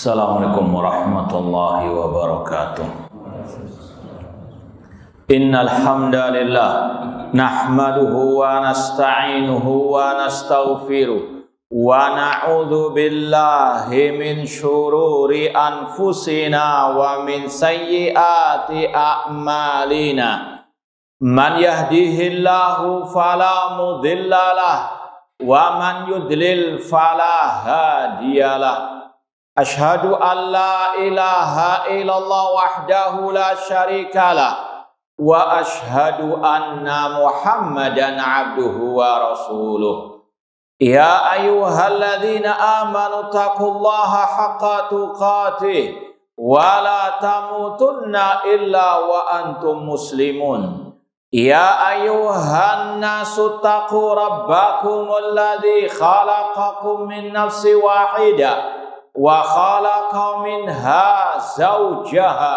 Assalamualaikum warahmatullahi wabarakatuh. Innal hamdalillah nahmaduhu wa nasta'inuhu wa nastaghfiruh wa na'udzu billahi min syururi anfusina wa min sayyiati a'malina. Man yahdihillahu fala mudhillalah wa man yudlil fala hadiyalah. Ashhadu an la ilaha illallah wahdahu la syarikalah wa ashhadu anna Muhammadan abduhu wa rasuluh. Ya ayyuhalladzina amanu taqullaha haqqa tuqatih wa la tamutunna illa wa antum muslimun. Ya ayyuhan nasu taqu rabbakumul ladzi khalaqakum min nafsin wahidah wa khalaqa minha zawjaha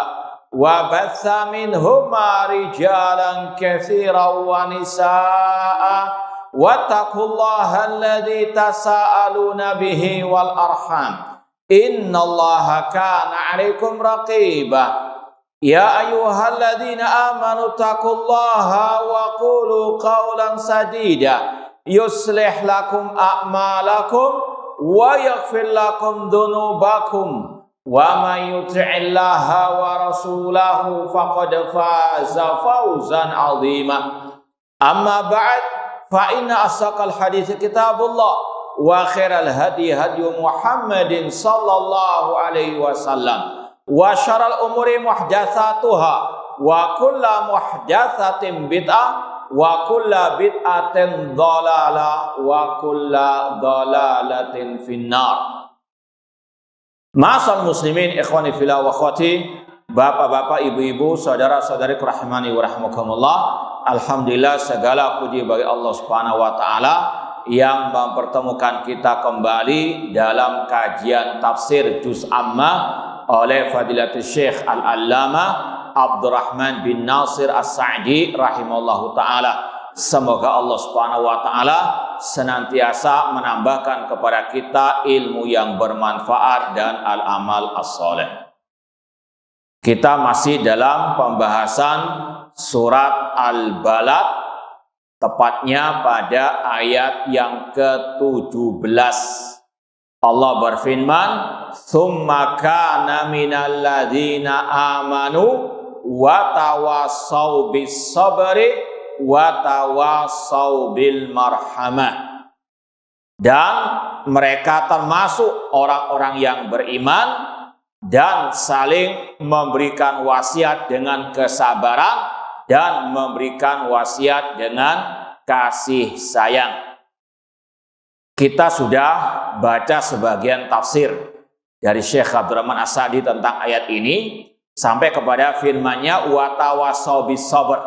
wa batha minhuma rijalan katsiran wa nisaa'a wattaqullaha alladzi tasaaluna bihi wal arham innallaha kana 'alaikum raqiba. Ya ayyuhalladzina amanu taqullaha wa qulu qawlan sadida yuslih lakum a'malakum wa yaghfir lakum dhunubakum wa may yuti'illaha wa rasulahu faqad faza fawzan 'azima. Amma ba'd, fa inna asaqal hadits kitabullah wa khairal hadi Muhammadin sallallahu alaihi wasallam wa syarrul umuri muhdatsatuha wa kullu muhdatsatin bid'ah wa kulla bid'atin dhalalah wa kulla dhalalatin finnar. Ma'asal muslimin ikhwani fillah wa akhwati, bapak-bapak, ibu-ibu, saudara-saudari rahimani wa rahmakumullah. Alhamdulillah, segala puji bagi Allah Subhanahu wa taala yang mempertemukan kita kembali dalam kajian tafsir juz amma oleh Fadilatul Syekh Al-Allamah Abdurrahman bin Nasir As-Sa'di rahimahullahu ta'ala. Semoga Allah subhanahu wa ta'ala senantiasa menambahkan kepada kita ilmu yang bermanfaat dan al-amal as-soleh. Kita masih dalam pembahasan surat Al-Balad, tepatnya pada ayat yang ke-17. Allah berfirman, "Tsumma kana minal ladzina amanu wa tawassau bis sabri wa tawassau bil marhamah." Dan mereka termasuk orang-orang yang beriman dan saling memberikan wasiat dengan kesabaran dan memberikan wasiat dengan kasih sayang. Kita sudah baca sebagian tafsir dari Syekh Abdurrahman As-Sa'di tentang ayat ini sampai kepada firman-Nya wa tawassau bis sabr.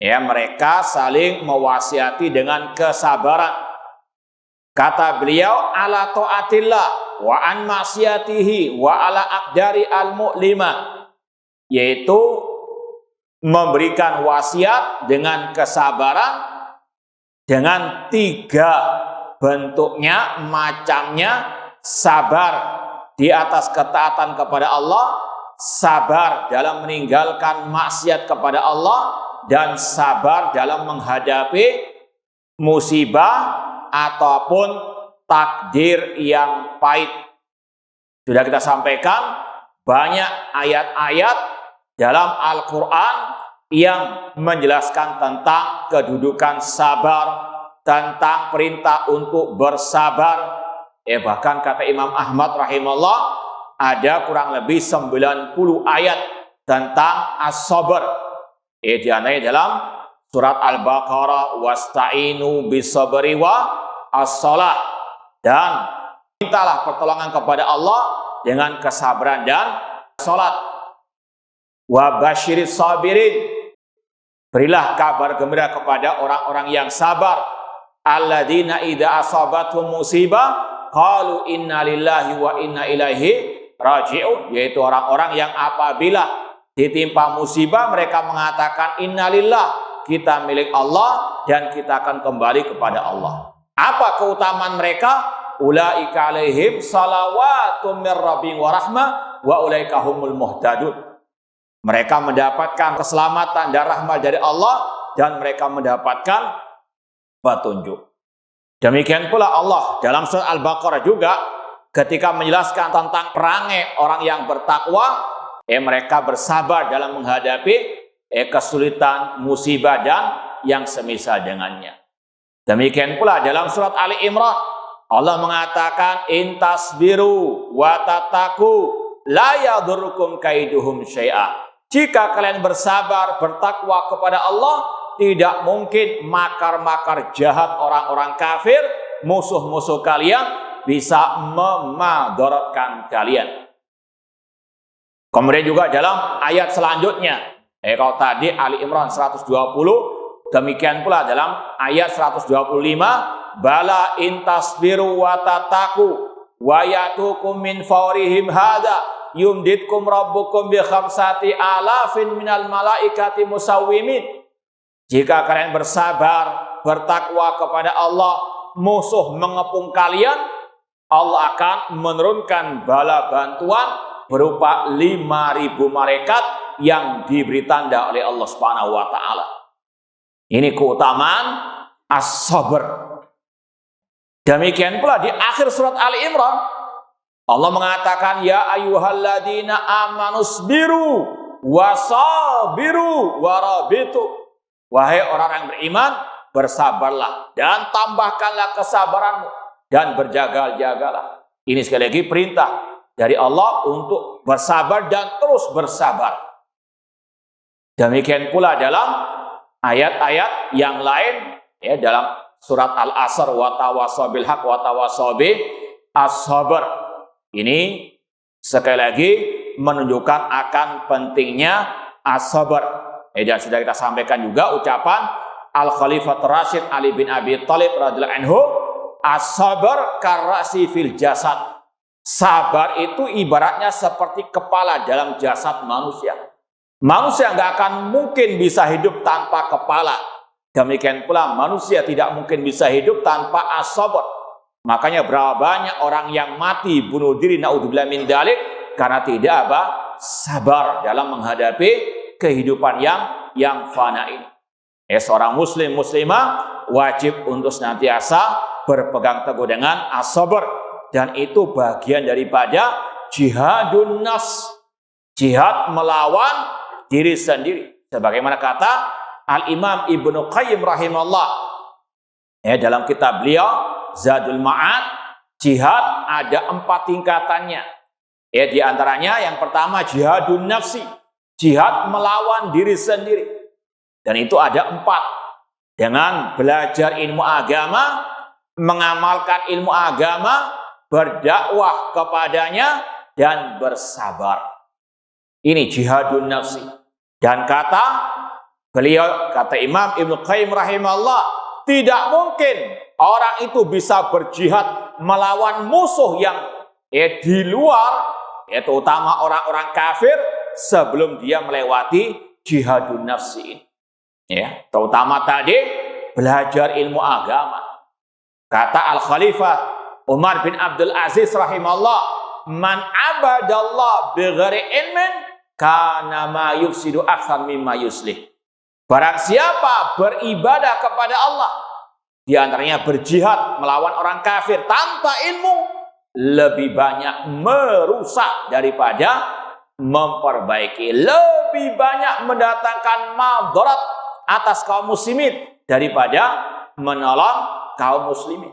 Ya, mereka saling mewasiati dengan kesabaran. Kata beliau, ala taatillah wa an maksiatihi wa ala aqdari al-mu'limah, yaitu memberikan wasiat dengan kesabaran dengan 3 bentuknya, macamnya: sabar di atas ketaatan kepada Allah, sabar dalam meninggalkan maksiat kepada Allah, dan sabar dalam menghadapi musibah ataupun takdir yang pahit. Sudah kita sampaikan banyak ayat-ayat dalam Al-Quran yang menjelaskan tentang kedudukan sabar, tentang perintah untuk bersabar. Bahkan kata Imam Ahmad rahimahullah, ada kurang lebih 90 ayat tentang as-sabr. Di antaranya dalam surat Al-Baqarah, wasta'inu bis-sabri wa as-salah, dan mintalah pertolongan kepada Allah dengan kesabaran dan salat. Wa basyiris sabirin, berilah kabar gembira kepada orang-orang yang sabar. Alladzina idza asabatuhum musibah qalu inna lillahi wa inna ilaihi raji'un, yaitu orang-orang yang apabila ditimpa musibah mereka mengatakan innalillah, kita milik Allah dan kita akan kembali kepada Allah. Apa keutamaan mereka? ulaika alaihim salawatun mir rabbihim wa rahmah wa ulaika humul muhtadun. Mereka mendapatkan keselamatan dan rahmat dari Allah dan mereka mendapatkan petunjuk. Demikian pula Allah dalam surah Al-Baqarah juga ketika menjelaskan tentang perangai orang yang bertakwa, mereka bersabar dalam menghadapi kesulitan, musibah dan yang semisal dengannya. Demikian pula dalam surat Ali Imran Allah mengatakan intasbiru wa tataku la yadurrukum kaiduhum syai'a. Jika kalian bersabar, bertakwa kepada Allah, tidak mungkin makar-makar jahat orang-orang kafir, musuh-musuh kalian bisa memadaratkan kalian. Kemudian juga dalam ayat selanjutnya, kalau tadi Ali Imran 120, demikian pula dalam ayat 125, bala intasbiru wa tataku wa yatukum min fawrihim hadza yumditkum rabbukum bi khamsati alafin minal malaikati musawwimin. Jika kalian bersabar, bertakwa kepada Allah, musuh mengepung kalian, Allah akan menurunkan bala bantuan berupa 5.000 malaikat yang diberi tanda oleh Allah Subhanahu wa taala. Ini keutamaan as-sabr. Demikian pula di akhir surat Ali Imran Allah mengatakan ya ayyuhalladzina amanusbiru wasabiru warabitu. Wahai orang yang beriman, bersabarlah dan tambahkanlah kesabaranmu dan berjaga-jagalah. Ini sekali lagi perintah dari Allah untuk bersabar dan terus bersabar. Demikian pula dalam ayat-ayat yang lain dalam surat Al-Asr wa tawassaw bil haqq wa tawassaw bis sabr. Ini sekali lagi menunjukkan akan pentingnya as-sabr. Dan sudah kita sampaikan juga ucapan Al-Khalifah Rasyid Ali bin Abi Thalib radhiyallahu anhu, as-sabr karrasi fil jasad. Sabar itu ibaratnya seperti kepala dalam jasad manusia. Manusia nggak akan mungkin bisa hidup tanpa kepala. Demikian pula manusia tidak mungkin bisa hidup tanpa as-sabr. Makanya berapa banyak orang yang mati bunuh diri naudzubillah min dzalik karena tidak sabar dalam menghadapi kehidupan yang fana ini. Seorang muslim muslimah wajib untuk senantiasa berpegang teguh dengan as-sabr, dan itu bagian daripada jihadun nafs, jihad melawan diri sendiri. Sebagaimana kata Al-Imam Ibnu Qayyim rahimahullah dalam kitab beliau Zadul Ma'ad, jihad ada 4 tingkatannya. Di antaranya yang pertama jihadun nafsi, jihad melawan diri sendiri. Dan itu ada 4. Dengan belajar ilmu agama, mengamalkan ilmu agama, berdakwah kepadanya, dan bersabar. Ini jihadun nafsi. Dan kata Imam Ibnu Qayyim rahimahullah, tidak mungkin orang itu bisa berjihad melawan musuh yang di luar, terutama orang-orang kafir, sebelum dia melewati jihadun nafsi ini. Terutama tadi belajar ilmu agama. Kata Al-Khalifah Umar bin Abdul Aziz rahimahullah, man abadallah bighairi ilmin kana ma yufsidu akthar mimma yuslih. Barang siapa beribadah kepada Allah, di antaranya berjihad melawan orang kafir tanpa ilmu, lebih banyak merusak daripada memperbaiki, lebih banyak mendatangkan madarat atas kaum muslimin daripada menolong kaum muslimin.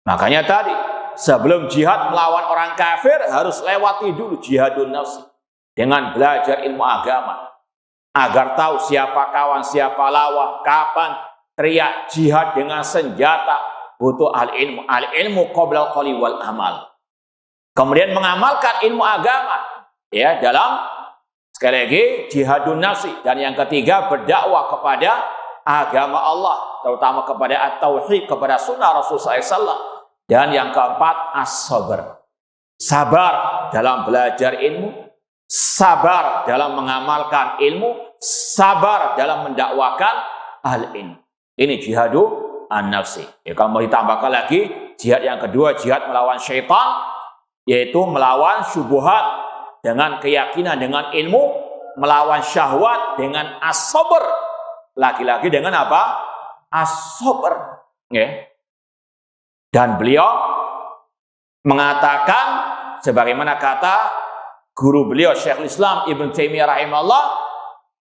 Makanya tadi sebelum jihad melawan orang kafir harus lewati dulu jihadun nafsi dengan belajar ilmu agama agar tahu siapa kawan, siapa lawan, kapan teriak jihad dengan senjata. Butuh al-ilmu. Al-ilmu qabla al-qawli wal amal. Kemudian mengamalkan ilmu agama dalam sekali lagi jihadun nafsi. Dan yang ketiga berdakwah kepada agama Allah, terutama kepada at-tauhid, kepada sunnah Rasulullah SAW. Dan yang keempat as-sabr. Sabar dalam belajar ilmu, sabar dalam mengamalkan ilmu, sabar dalam mendakwakan al-ilmu. Ini jihadu an-nafsi. Kalau mau ditambahkan lagi jihad yang kedua jihad melawan syaitan, yaitu melawan syubhat dengan keyakinan, dengan ilmu, melawan syahwat dengan as-sabr. Lagi-lagi dengan apa? As-sabr. Ya. Dan beliau mengatakan sebagaimana kata guru beliau Syekhul Islam Ibnu Taimiyah rahimahullah,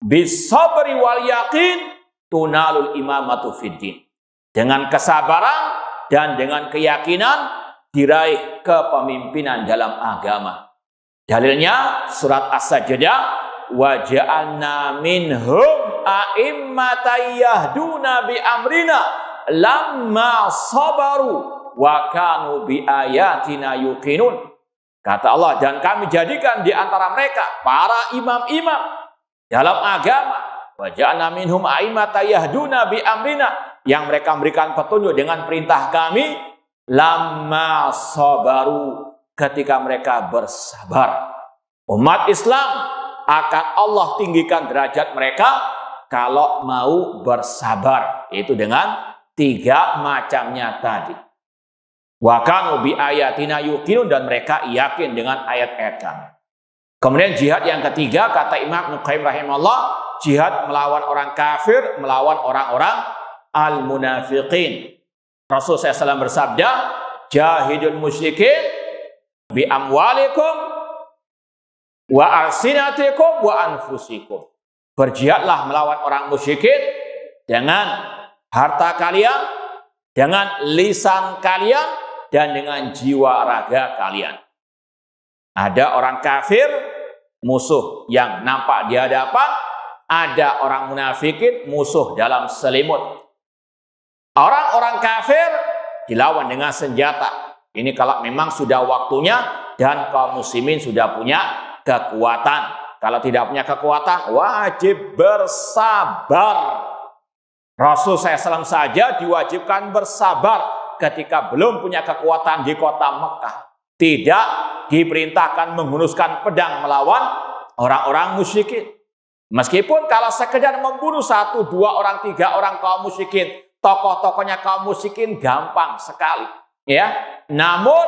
bis-sabri wal yaqin tunalul imamatu fiddin. Dengan kesabaran dan dengan keyakinan diraih kepemimpinan dalam agama. Dalilnya surat As-Sajdah, wa ja'alna minhum a'immatan yahduna bi amrina lamma sabaru wa kanu bi ayatina yuqinun. Kata Allah, dan kami jadikan di antara mereka para imam-imam dalam agama. Wa ja'alna minhum a'immatan yahduna bi amrina, yang mereka memberikan petunjuk dengan perintah kami, lamma sabaru, ketika mereka bersabar. Umat Islam akan Allah tinggikan derajat mereka kalau mau bersabar, yaitu dengan 3 macamnya tadi. Wa kanu bi ayatina yuqinun, dan mereka yakin dengan ayat-ayat kami. Kemudian jihad yang ketiga, kata Imam Ibnu Qayyim rahimahullah, jihad melawan orang kafir, melawan orang-orang al-munafiqin. Rasul SAW bersabda, jahidul musyrikin bi amwalikum wa arsinatikum wa anfusikum. Berjihadlah melawan orang musyrikin dengan harta kalian, dengan lisan kalian, dan dengan jiwa raga kalian. Ada orang kafir, musuh yang nampak di hadapan, ada orang munafikin, musuh dalam selimut. Orang-orang kafir dilawan dengan senjata. Ini kalau memang sudah waktunya dan kaum muslimin sudah punya kekuatan. Kalau tidak punya kekuatan, wajib bersabar. Rasul SAW saja diwajibkan bersabar ketika belum punya kekuatan di kota Mekah. Tidak diperintahkan menghunuskan pedang melawan orang-orang musyrikin. Meskipun kalau sekedar membunuh 1, 2 orang, 3 orang kaum musyrikin, tokoh-tokohnya kaum musyrikin gampang sekali, ya. Namun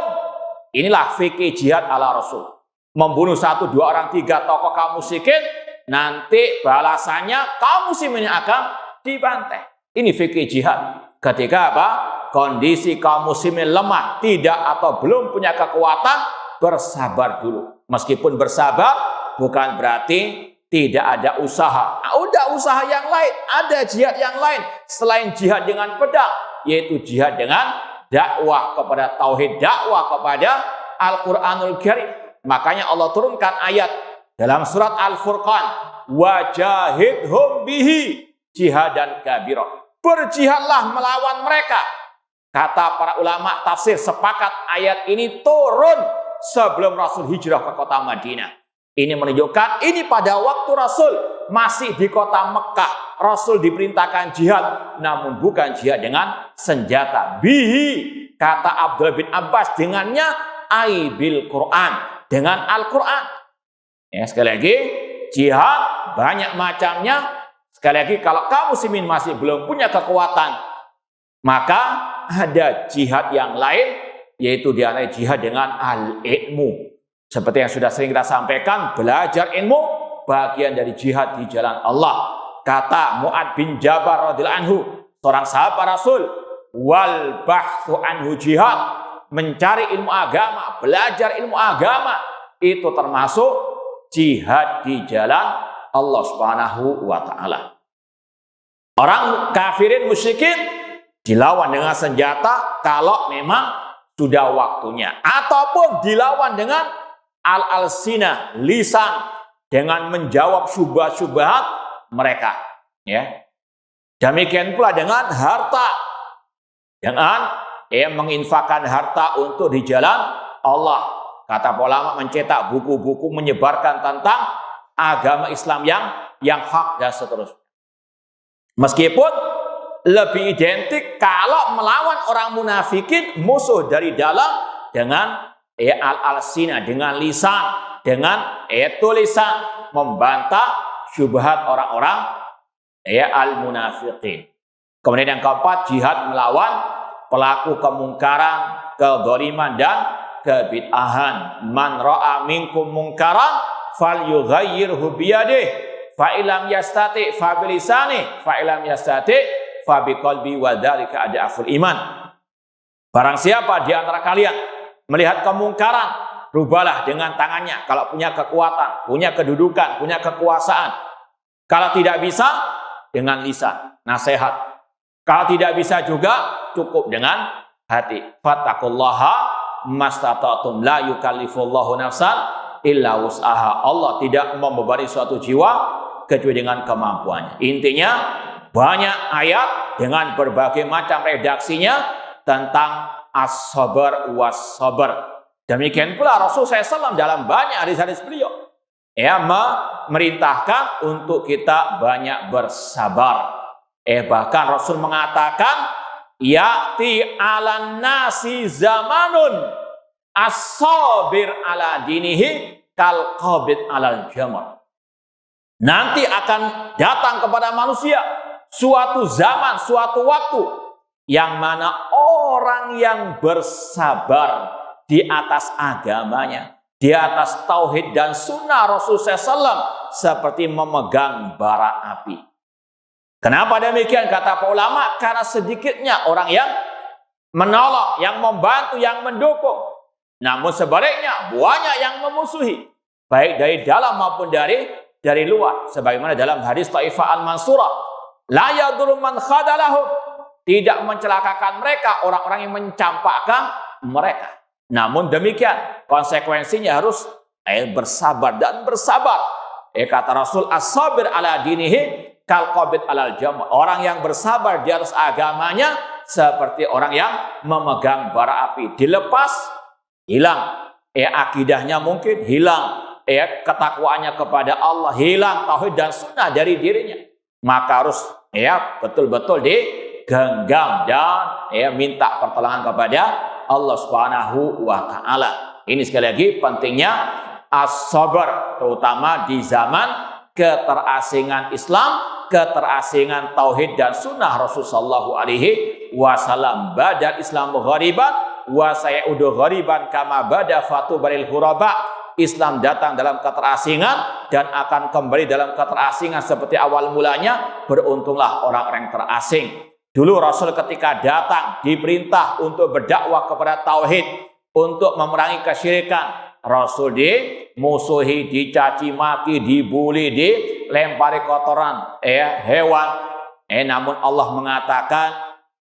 inilah fikih jihad ala Rasul. Membunuh 1, 2 orang, 3 tokoh kaum musyrikin, nanti balasannya kaum muslimin akan dibantai. Ini fikih jihad. Ketika apa? Kondisi kaum muslimin lemah, tidak atau belum punya kekuatan, bersabar dulu. Meskipun bersabar bukan berarti tidak ada usaha. Udah usaha yang lain, ada jihad yang lain selain jihad dengan pedang, yaitu jihad dengan dakwah kepada tauhid, dakwah kepada Al-Qur'anul Karim. Makanya Allah turunkan ayat dalam surat Al-Furqan, wajahidhum bihi jihadan kabira. Berjihadlah melawan mereka. Kata para ulama tafsir sepakat ayat ini turun sebelum Rasul hijrah ke kota Madinah. Ini menunjukkan ini pada waktu Rasul masih di kota Mekah. Rasul diperintahkan jihad, namun bukan jihad dengan senjata. Bihi, kata Abdullah bin Abbas, dengannya aibil Quran, dengan Al-Quran. Ya, sekali lagi, jihad banyak macamnya. Sekali lagi, kalau kaum muslimin masih belum punya kekuatan, maka ada jihad yang lain, yaitu diantara jihad dengan al-ilmu. Seperti yang sudah sering kita sampaikan, belajar ilmu bagian dari jihad di jalan Allah. Kata Mu'ad bin Jabal radhiyallahu anhu, seorang sahabat Rasul, wal bahthu anhu jihad, mencari ilmu agama, belajar ilmu agama, itu termasuk jihad di jalan Allah Subhanahu wa taala. Orang kafirin musyrikin dilawan dengan senjata kalau memang sudah waktunya, ataupun dilawan dengan al-alsinah, lisan, dengan menjawab syubhat-syubhat mereka, ya. Demikian pula dengan harta, dengan menginfakkan harta untuk di jalan Allah. Kata ulama, mencetak buku-buku menyebarkan tentang agama Islam yang hak dan seterusnya. Meskipun lebih identik kalau melawan orang munafikin, musuh dari dalam, dengan al-alsina, dengan lisan, dengan tulisan, membantah syubhat orang-orang al-munafiqin. Kemudian yang keempat, jihad melawan pelaku kemungkaran, kedzaliman dan kebid'ahan. Man ra'a minkum mungkaran falyughayyirhu biyadihi fa illam yastati fa bilisanihi fa illam yastati fa biqalbi wa dzalika ad'aful iman. Barang siapa di antara kalian melihat kemungkaran, rubahlah dengan tangannya kalau punya kekuatan, punya kedudukan, punya kekuasaan. Kalau tidak bisa, dengan lisan, nasihat. Kalau tidak bisa juga, cukup dengan hati. Fattaqullaha mastata'tum, la yukallifullahu nafsan illa wus'aha. Allah tidak membebani suatu jiwa kecuali dengan kemampuannya. Intinya, banyak ayat dengan berbagai macam redaksinya tentang as-sabar was-sabar. Demikian pula Rasulullah SAW dalam banyak hadis-hadis beliau memerintahkan untuk kita banyak bersabar. Bahkan Rasul mengatakan, ya'ti 'alan nasi zamanun as-sabir 'ala dinihi kal qabid 'alal jamar. Nanti akan datang kepada manusia suatu zaman, suatu waktu yang mana orang yang bersabar di atas agamanya, di atas tauhid dan sunnah Rasulullah SAW seperti memegang bara api. Kenapa demikian kata para ulama? Karena sedikitnya orang yang menolong, yang membantu, yang mendukung. Namun sebaliknya banyak yang memusuhi, baik dari dalam maupun dari luar. Sebagaimana dalam hadis Taifah al-Mansurah, la yadurru man khadalahum, tidak mencelakakan mereka orang-orang yang mencampakkan mereka. Namun demikian konsekuensinya harus bersabar dan bersabar. Kata Rasul, as-sabir 'ala dinihi kal qabid 'alal jamr. Orang yang bersabar di atas agamanya seperti orang yang memegang bara api. Dilepas, hilang. Akidahnya mungkin hilang. Ketakwaannya kepada Allah hilang, tauhid dan sunnah dari dirinya. Maka harus betul-betul digenggam dan minta pertolongan kepada Allah Subhanahu wa taala. Ini sekali lagi pentingnya as-sabar, terutama di zaman keterasingan Islam, keterasingan tauhid dan sunnah Rasulullah sallallahu alaihi wasallam. Badal Islam ghariban wa sayaudu ghariban kama bada fatubaril ghuraba. Islam datang dalam keterasingan dan akan kembali dalam keterasingan seperti awal mulanya. Beruntunglah orang-orang terasing. Dulu Rasul ketika datang diperintah untuk berdakwah kepada tauhid, untuk memerangi kesyirikan. Rasul dimusuhi, dicaci maki, dibuli, dilempari kotoran hewan. Namun Allah mengatakan,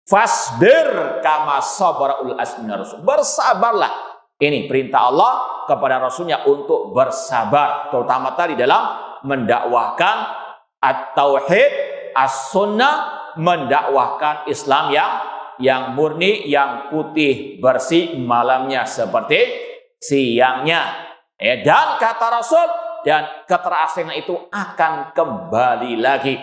fasbir kama sabara ulul azmi minar rusul. Bersabarlah. Ini perintah Allah kepada Rasulnya untuk bersabar, terutama tadi dalam mendakwahkan at-tauhid, as-sunnah, mendakwahkan Islam yang murni, yang putih bersih, malamnya seperti siangnya. Dan kata Rasul, dan keterasingan itu akan kembali lagi.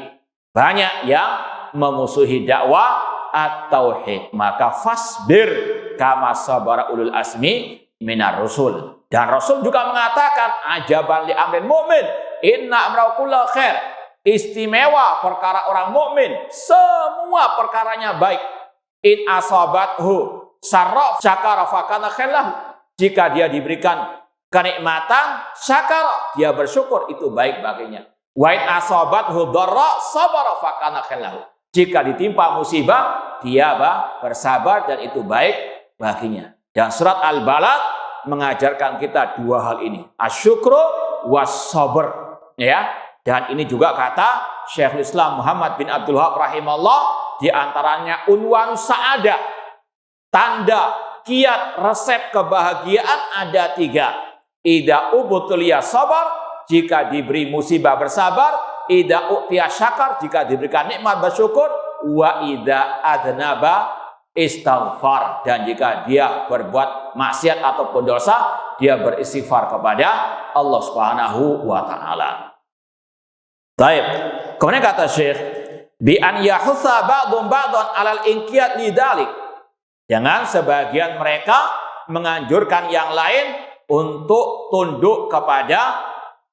Banyak yang memusuhi dakwah at-tauhid, maka fasbir kama sabara ulul azmi minar rusul. Dan Rasul juga mengatakan, ajaban li amrin mu'min, inna amrahu kullu khair. Istimewa perkara orang mukmin, semua perkaranya baik. In asabathu sarra syakara fakana khailahu. Jika dia diberikan kenikmatan, syakara, dia bersyukur, itu baik baginya. Wa in asabathu dharra sabara fakana khailahu. Jika ditimpa musibah, dia bersabar dan itu baik baginya. Dan surat Al-Balad mengajarkan kita dua hal ini, asyukru was sabr, Dan ini juga kata Syekhul Islam Muhammad bin Abdul Wahab rahimahullah, di antaranya unwan sa'adah, tanda, kiat, resep kebahagiaan ada 3. Ida ubutulia sabar, jika diberi musibah bersabar. Ida u'tiya syakar, jika diberikan nikmat bersyukur. Wa ida adnaba istighfar, dan jika dia berbuat maksiat ataupun dosa, dia beristighfar kepada Allah Subhanahu wa taala. Baik. Kemudian kata Syekh, bi an yahutsa ba'dhum ba'dhan 'alal inqiyad lidzalik. Jangan sebagian mereka menganjurkan yang lain untuk tunduk kepada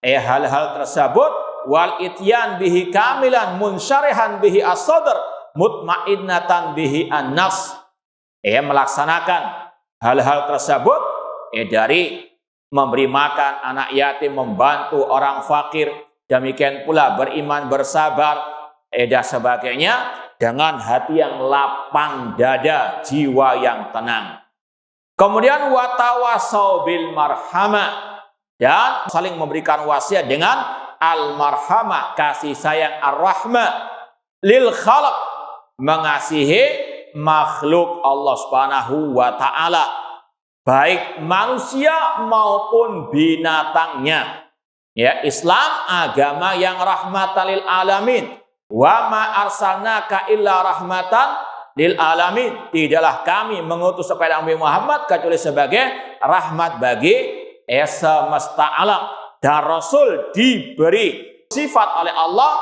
hal-hal tersebut, wal ityan bihi kamilan munsyarihan bihi as-sadr mutmainnatan bihi an-nafs. melaksanakan hal-hal tersebut, dari memberi makan anak yatim, membantu orang fakir, demikian pula beriman, bersabar, dan sebagainya, dengan hati yang lapang dada, jiwa yang tenang. Kemudian watawasau bil marhamah, dan saling memberikan wasiat dengan al-marhamah, kasih sayang, ar-rahmah, lil khalq, mengasihi makhluk Allah Subhanahu wa taala, baik manusia maupun binatangnya. Ya, Islam agama yang rahmatan lil alamin. Wa ma arsalnaka illa rahmatan lil alamin. Tidaklah kami mengutus kepada Nabi Muhammad kecuali sebagai rahmat bagi semesta alam. Dan Rasul diberi sifat oleh Allah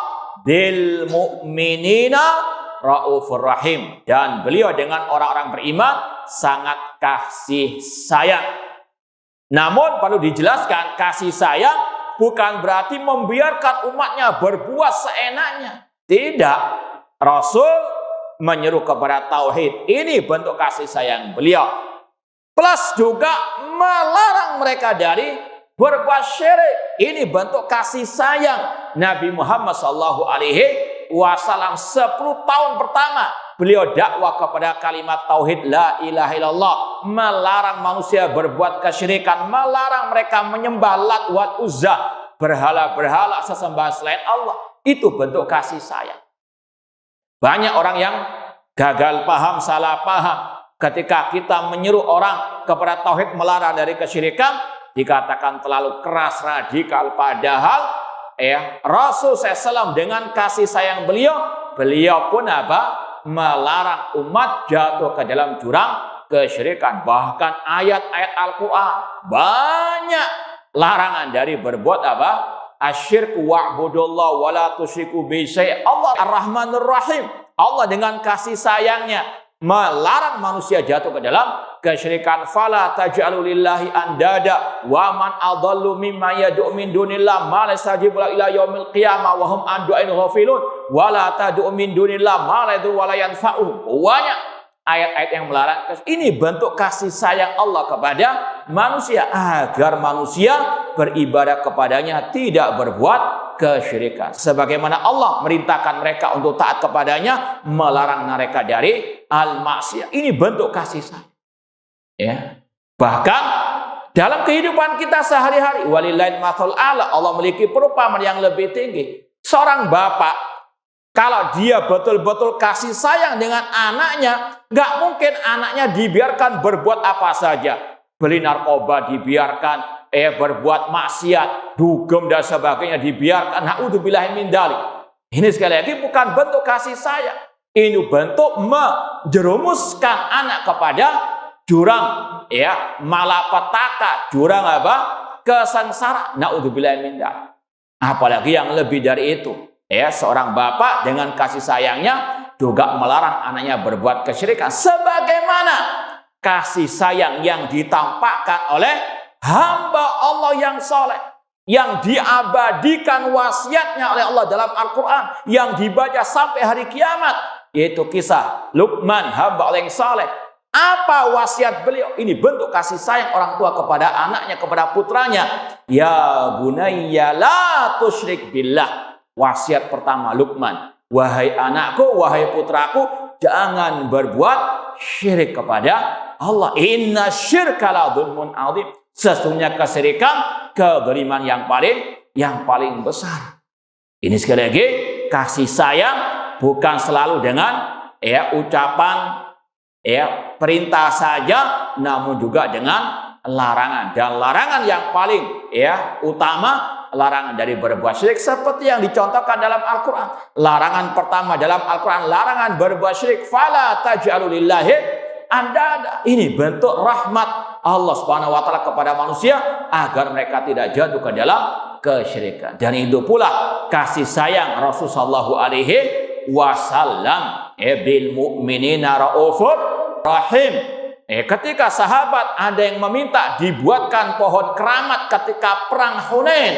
bil mu'minina raufur rahim, dan beliau dengan orang-orang beriman sangat kasih sayang. Namun perlu dijelaskan, kasih sayang bukan berarti membiarkan umatnya berbuat seenaknya. Tidak. Rasul menyeru kepada tauhid. Ini bentuk kasih sayang beliau. Plus juga melarang mereka dari berbuat syirik. Ini bentuk kasih sayang. Nabi Muhammad SAW 10 tahun pertama beliau dakwah kepada kalimat tauhid la ilaha illallah, melarang manusia berbuat kesyirikan, melarang mereka menyembah Lat wal Uzza, berhala-berhala sesembahan selain Allah. Itu bentuk kasih sayang. Banyak orang yang gagal paham, salah paham. Ketika kita menyeru orang kepada tauhid, melarang dari kesyirikan, dikatakan terlalu keras, radikal. Padahal Rasul SAW dengan kasih sayang beliau pun melarang umat jatuh ke dalam jurang kesyirikan. Bahkan ayat-ayat Al-Quran banyak larangan dari berbuat asyirku wa'budullah wa la tusyriku bi syai'. Allah Ar-Rahmanur Rahim. Allah dengan kasih sayangnya melarang manusia jatuh ke dalam kesyirikan. Fala taj'alu lillahi andada wa man adallu mimma yad'u min dunillah ma la yastajibu ila yaumil qiyamah wa hum an du'ain ghafilun wa la tad'u min dunillah ma la yad'u wa la yanfa'u. Banyak ayat-ayat yang melarang. Ini bentuk kasih sayang Allah kepada manusia agar manusia beribadah kepadanya, tidak berbuat kesyirikan. Sebagaimana Allah merintahkan mereka untuk taat kepadanya, melarang mereka dari al-maksiyah. Ini bentuk kasih sayang. Ya. Bahkan dalam kehidupan kita sehari-hari, walillahil mathalul a'la, Allah memiliki perumpamaan yang lebih tinggi. Seorang bapak, kalau dia betul-betul kasih sayang dengan anaknya, nggak mungkin anaknya dibiarkan berbuat apa saja. Beli narkoba dibiarkan, berbuat maksiat, dugem dan sebagainya dibiarkan. Na'udzubillahi min dzalik. Ini sekali lagi bukan bentuk kasih sayang. Ini bentuk menjerumuskan anak kepada jurang malapetaka, jurang kesengsaraan. Na'udzubillahi min dzalik. Apalagi yang lebih dari itu. Seorang bapak dengan kasih sayangnya juga melarang anaknya berbuat kesyirikan. Sebagaimana kasih sayang yang ditampakkan oleh hamba Allah yang soleh, yang diabadikan wasiatnya oleh Allah dalam Al-Quran, yang dibaca sampai hari kiamat, yaitu kisah Luqman, hamba Allah yang soleh. Apa wasiat beliau? Ini bentuk kasih sayang orang tua kepada anaknya, kepada putranya. Ya bunayya la tusyrik billah. Wasiat pertama Luqman, wahai anakku, wahai putraku, jangan berbuat syirik kepada Allah. Inna syirka la dzulmun adzim. Sesungguhnya kesyirikan kezaliman yang paling besar. Ini sekali lagi kasih sayang bukan selalu dengan ucapan perintah saja, namun juga dengan larangan. Dan larangan yang paling utama, larangan dari berbuat syirik, seperti yang dicontohkan dalam Al-Quran. Larangan pertama dalam Al-Quran, larangan berbuat syirik. Fala taj'alu lillahi andada. Ini bentuk rahmat Allah Subhanahu wa taala kepada manusia agar mereka tidak jatuh ke dalam kesyirikan. Dan itu pula kasih sayang Rasulullah sallallahu alaihi wasallam bil mu'minina raufur rahim. Ketika sahabat ada yang meminta dibuatkan pohon keramat ketika perang Hunain,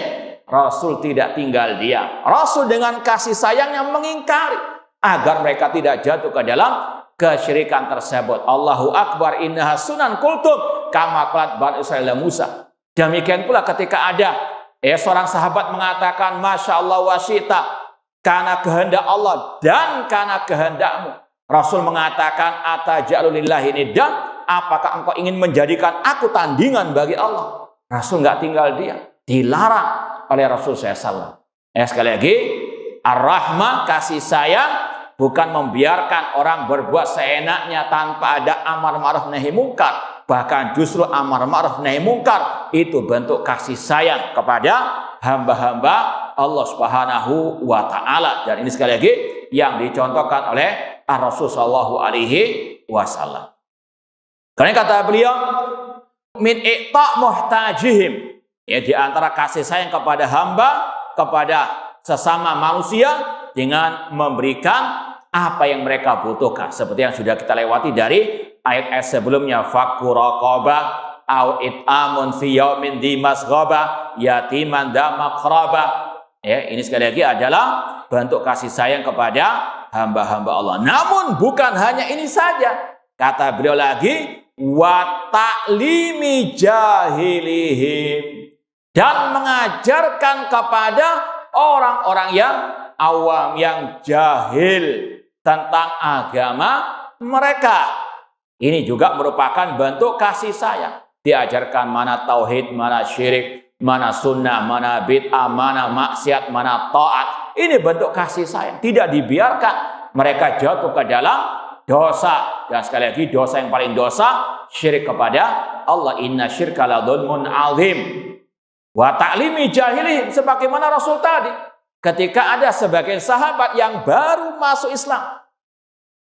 Rasul tidak tinggal diam. Rasul dengan kasih sayangnya mengingkari agar mereka tidak jatuh ke dalam kesyirikan tersebut. Allahu Akbar innaha sunan kultum kama qalat Bani Israil Musa. Demikian pula ketika ada seorang sahabat mengatakan Masya Allah wa syi'ta, karena kehendak Allah dan karena kehendakmu. Rasul mengatakan ataj'alu lillahi niddan, apakah engkau ingin menjadikan aku tandingan bagi Allah? Rasul nggak tinggal diam, dilarang oleh Rasul SAW. Sekali lagi, ar-rahmah, kasih sayang, bukan membiarkan orang berbuat seenaknya tanpa ada amar ma'ruf nahi mungkar. Bahkan justru amar ma'ruf nahi mungkar itu bentuk kasih sayang kepada hamba-hamba Allah Subhanahu wa Ta'ala. Dan ini sekali lagi yang dicontohkan oleh Rasul Shallallahu Alaihi Wasallam. Karena kata beliau, min i'ta' muhtajihim, di antara kasih sayang kepada hamba, kepada sesama manusia dengan memberikan apa yang mereka butuhkan. Seperti yang sudah kita lewati dari ayat-ayat sebelumnya, fakku raqabah au it'amun fi yaumin dhi masghaba yatiman dha maqraba. Ini sekali lagi adalah bentuk kasih sayang kepada hamba-hamba Allah. Namun bukan hanya ini saja. Kata beliau lagi, wa ta'limi jahilihim, dan mengajarkan kepada orang-orang yang awam, yang jahil tentang agama mereka. Ini juga merupakan bentuk kasih sayang. Diajarkan mana tauhid, mana syirik, mana sunnah, mana bid'ah, mana maksiat, mana taat. Ini bentuk kasih sayang. Tidak dibiarkan mereka jatuh ke dalam dosa. Dan sekali lagi, dosa yang paling dosa, syirik kepada Allah. Inna syirka la dzulmun azim. Wa ta'limi jahilihim, sebagaimana Rasul tadi. Ketika ada sebagian sahabat yang baru masuk Islam.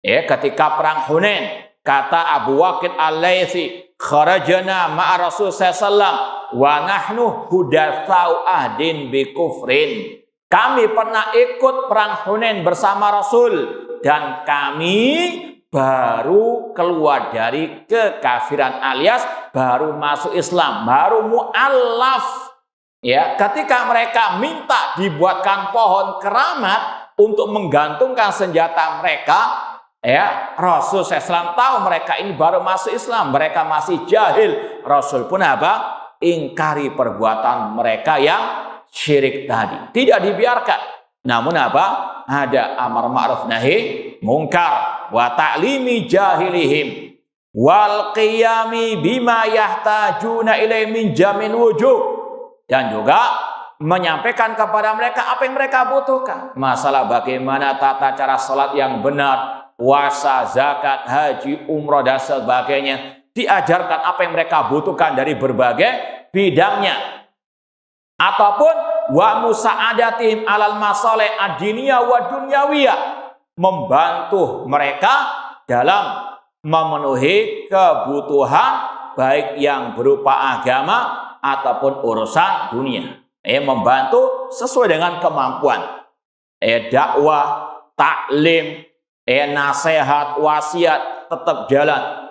Ketika perang Hunain, kata Abu Waqid Al-Laythi, kharajana ma'a Rasul sallallahu wa nahnu hudatsau ahdin bi kufrin. Kami pernah ikut perang Hunain bersama Rasul dan kami baru keluar dari kekafiran alias baru masuk Islam, baru mu'allaf. Ketika mereka minta dibuatkan pohon keramat untuk menggantungkan senjata mereka, Rasul SAW tahu mereka ini baru masuk Islam, mereka masih jahil. Rasul pun ingkari perbuatan mereka yang syirik tadi. Tidak dibiarkan. Namun ada amar ma'ruf nahi mungkar wa ta'limi jahilihim wal qiyami bima yahtajuna ilaihi min jamin wujuh, dan juga menyampaikan kepada mereka apa yang mereka butuhkan. Masalah bagaimana tata cara salat yang benar, puasa, zakat, haji, umroh, dan sebagainya. Diajarkan apa yang mereka butuhkan dari berbagai bidangnya. Ataupun wa musa'adatihim alal masalih ad-diniyah wa dunyawiyah, membantu mereka dalam memenuhi kebutuhan baik yang berupa agama ataupun urusan dunia. Membantu sesuai dengan kemampuan. Dakwah, taklim, nasihat, wasiat tetap jalan.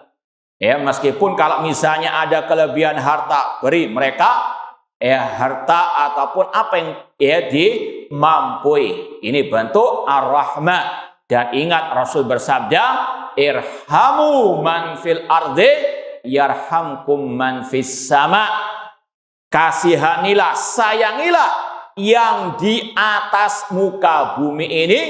Meskipun kalau misalnya ada kelebihan harta, beri mereka harta ataupun apa yang dimampui. Ini bentuk ar-rahmah. Dan ingat Rasul bersabda, irhamu man fil ardi yarhamkum man fis sama. Kasihanilah, sayangilah yang di atas muka bumi ini,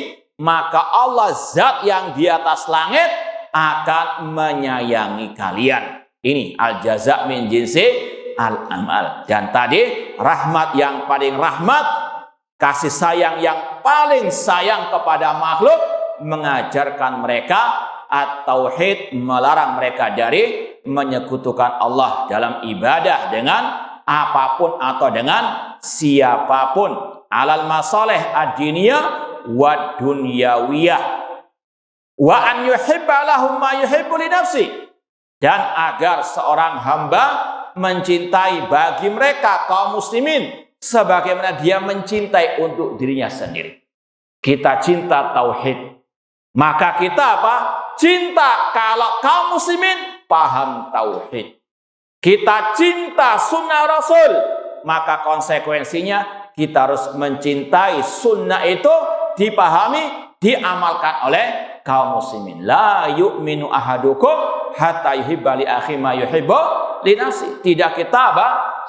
maka Allah zat yang di atas langit akan menyayangi kalian. Ini al-jaza' min jinsi al-amal. Dan tadi rahmat yang paling rahmat, kasih sayang yang paling sayang kepada makhluk, mengajarkan mereka at-tauhid, melarang mereka dari menyekutukan Allah dalam ibadah dengan apapun atau dengan siapapun. Alal masalih ad-diniyah wa dunyawiyah. Wa an yuhibba lahum ma yuhibbu li nafsi, dan agar seorang hamba mencintai bagi mereka kaum muslimin sebagaimana dia mencintai untuk dirinya sendiri. Kita cinta tauhid, maka kita cinta kalau kaum muslimin paham tauhid. Kita cinta sunnah Rasul, maka konsekuensinya kita harus mencintai sunnah itu dipahami, diamalkan oleh kaum muslimin. La yu'minu ahadukum hatta yuhibba li akhi ma yuhibbu li nafsi. Tidak kita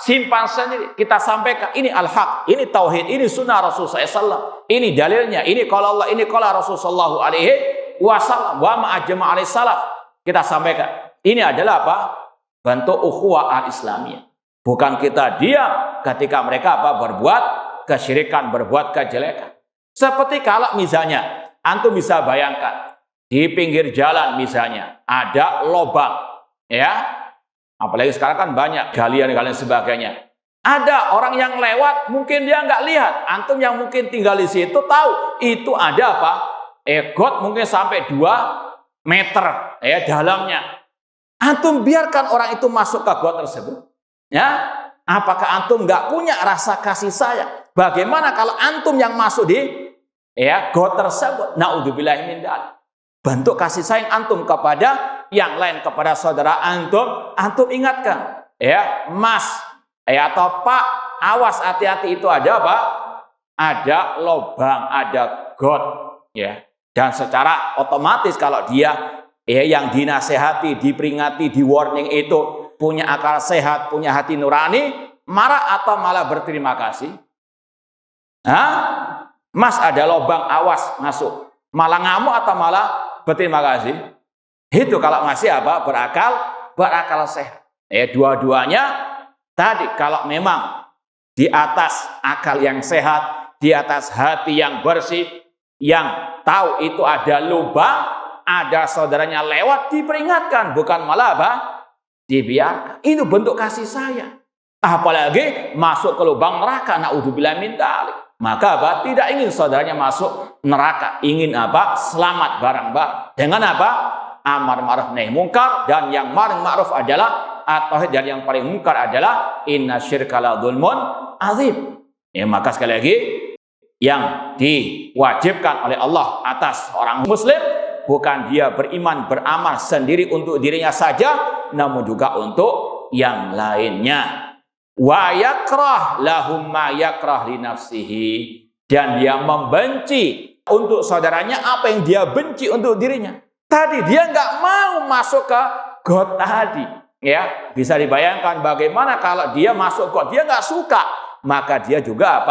simpan sendiri. Kita sampaikan ini al-haq, ini tauhid, ini sunnah Rasulullah SAW. Ini dalilnya, ini qala Allah, ini qala Rasulullah SAW. Wa ma ajma' alaihi salaf. Kita sampaikan. Ini adalah bentuk ukhuwah al-islamiyah. Bukan kita diam ketika mereka berbuat kesyirikan, berbuat kejelekan. Seperti kalau misalnya antum bisa bayangkan di pinggir jalan misalnya ada lobang, ya. Apalagi sekarang kan banyak galian-galian sebagainya. Ada orang yang lewat, mungkin dia nggak lihat. Antum yang mungkin tinggal di situ tahu itu ada got mungkin sampai 2 meter dalamnya. Antum biarkan orang itu masuk ke got tersebut. Ya, apakah antum nggak punya rasa kasih sayang? Bagaimana kalau antum yang masuk di got tersebut? Naudzubillahi min dzalik. Bentuk kasih sayang antum kepada yang lain, kepada saudara antum ingatkan, Mas, atau Pak, awas hati-hati itu ada ada lubang, ada got, ya. Dan secara otomatis kalau dia yang dinasehati, diperingati, di warning itu punya akal sehat, punya hati nurani, marah atau malah berterima kasih? Mas, ada lubang, awas masuk. Malah ngamuk atau malah berterima kasih? Itu kalau masih berakal sehat. Dua-duanya tadi kalau memang di atas akal yang sehat, di atas hati yang bersih, yang tahu itu ada lubang, ada saudaranya lewat, diperingatkan, bukan malah dibiarkan. Itu bentuk kasih sayang. Apalagi masuk ke lubang neraka, naudzubillah min dzalik. Maka tidak ingin saudaranya masuk neraka, ingin selamat bareng-bareng. Dengan amar ma'ruf nahi munkar, dan yang paling ma'ruf adalah at-tauhid, dan yang paling munkar adalah innasyirka la dzulmun azim. Maka sekali lagi yang diwajibkan oleh Allah atas orang muslim bukan dia beriman beramal sendiri untuk dirinya saja, namun juga untuk yang lainnya. Wa yakrah lahum ma yakrah li nafsihi, dan dia membenci untuk saudaranya apa yang dia benci untuk dirinya. Tadi dia nggak mau masuk ke got tadi, bisa dibayangkan bagaimana kalau dia masuk got, dia nggak suka, maka dia juga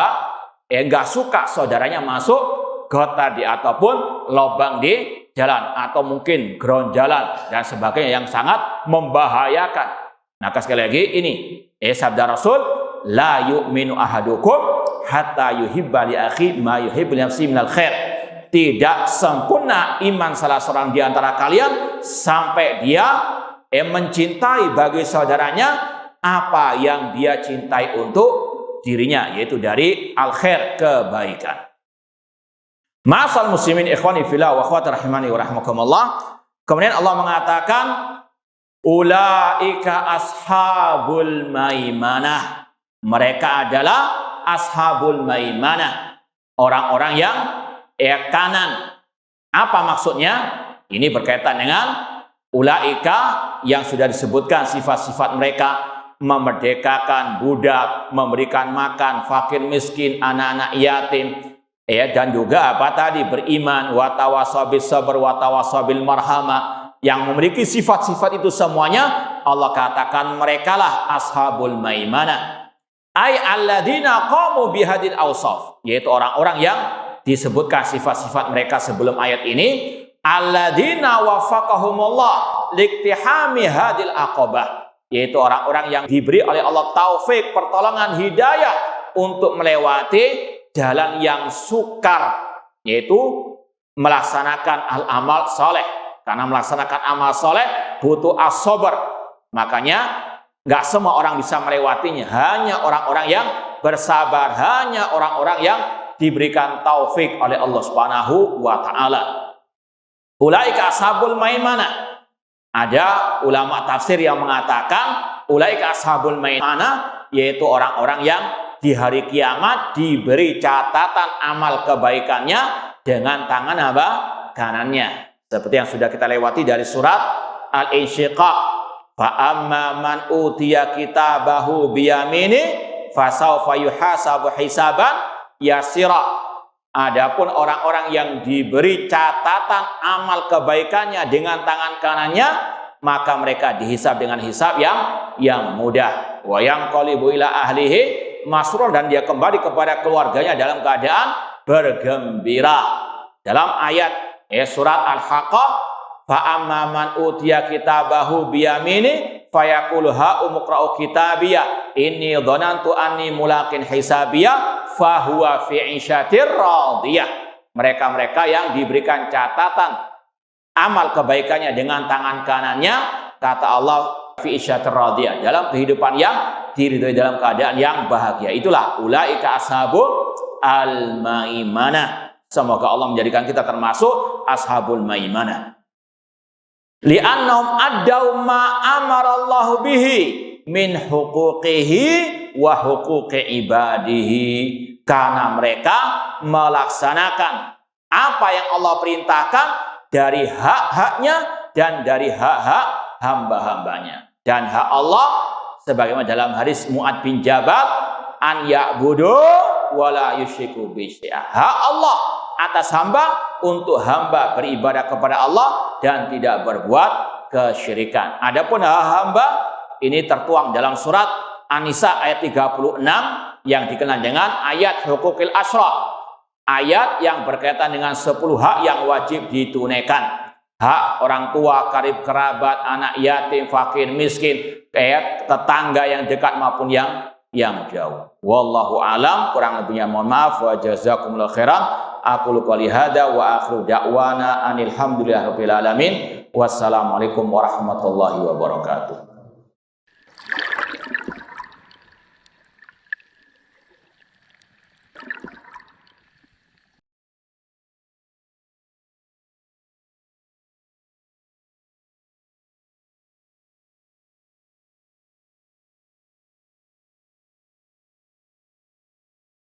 nggak suka saudaranya masuk got tadi ataupun lubang di jalan atau mungkin ground jalan dan sebagainya yang sangat membahayakan. Maka sekali lagi ini sabda Rasul, la yu'minu ahadukum hatta yuhibba li akhi ma yuhibbu li nafsihi minal khair. Tidak sempurna iman salah seorang di antara kalian sampai dia mencintai bagi saudaranya apa yang dia cintai untuk dirinya, yaitu dari al-khair, kebaikan. Ma'asal muslimin ikhwani fillah wa akhwati rahimani wa rahmakumullah. Kemudian Allah mengatakan ulaika ashabul maimanah. Mereka adalah ashabul maimanah, orang-orang yang kanan. Apa maksudnya? Ini berkaitan dengan ulaika yang sudah disebutkan sifat-sifat mereka: memerdekakan budak, memberikan makan fakir miskin, anak-anak yatim, dan juga beriman, watawasabil sabr, watawasabil marhamah. Yang memiliki sifat-sifat itu semuanya Allah katakan merekalah ashabul maimanah. Ay alladzina qamu bihadil awsaf, yaitu orang-orang yang disebutkan sifat-sifat mereka sebelum ayat ini, alladzina wafaqahumullah liktihami hadil aqabah, yaitu orang-orang yang diberi oleh Allah taufik, pertolongan, hidayah untuk melewati jalan yang sukar, yaitu melaksanakan al-amal soleh. Karena melaksanakan amal soleh butuh as-sabar. Makanya nggak semua orang bisa melewatinya, hanya orang-orang yang bersabar, hanya orang-orang yang diberikan taufik oleh Allah Subhanahu wa taala. Ulaika ashabul maimanah. Ada ulama tafsir yang mengatakan ulaika ashabul maimanah, yaitu orang-orang yang di hari kiamat diberi catatan amal kebaikannya dengan tangan kanannya. Seperti yang sudah kita lewati dari surat Al-Insyiqaq. Fa amma man utiya kitabahu biyamini fasawfa yuhasabu hisaban yasira. Adapun orang-orang yang diberi catatan amal kebaikannya dengan tangan kanannya, maka mereka dihisab dengan hisab yang mudah. Wa yanqalibu ila ahlihi masrur, dan dia kembali kepada keluarganya dalam keadaan bergembira. Dalam ayat surat Al-Haqqah, fa amman man utiya kitabahu biyamini fayaqulu ha umqra'u kitabiyya inni dhanantu anni mulaqin hisabiyya fahuwa fi 'isyatir radiyah. Mereka-mereka yang diberikan catatan amal kebaikannya dengan tangan kanannya, kata Allah, fi 'isyatir radiyah, dalam kehidupan yang diridhoi, dalam keadaan yang bahagia. Itulah ulaika ashabul al-maimanah. Semoga Allah menjadikan kita termasuk ashabul maimanah. Li'annahum addaw ma amarallahu bihi min huquqihi wa huquqi ibadihi. Karena mereka melaksanakan apa yang Allah perintahkan dari hak-haknya dan dari hak-hak hamba-hambanya. Dan hak Allah sebagaimana dalam hadis Mu'ad bin Jabal, an ya'budu wa la yusyriku bi syai'a. Hak Allah atas hamba untuk hamba beribadah kepada Allah dan tidak berbuat kesyirikan. Adapun hak hamba ini tertuang dalam surat An-Nisa ayat 36 yang dikenal dengan ayat hukukil asyra. Ayat yang berkaitan dengan 10 hak yang wajib ditunaikan. Hak orang tua, karib kerabat, anak yatim, fakir, miskin, tetangga yang dekat maupun yang jauh. Wallahu alam, kurang lebihnya mohon maaf. Wa jazakumullahu khairan. Aqulu qouli hadza wa akhiru da'wana anil hamdulillahirabbil alamin. Wassalamualaikum warahmatullahi wabarakatuh.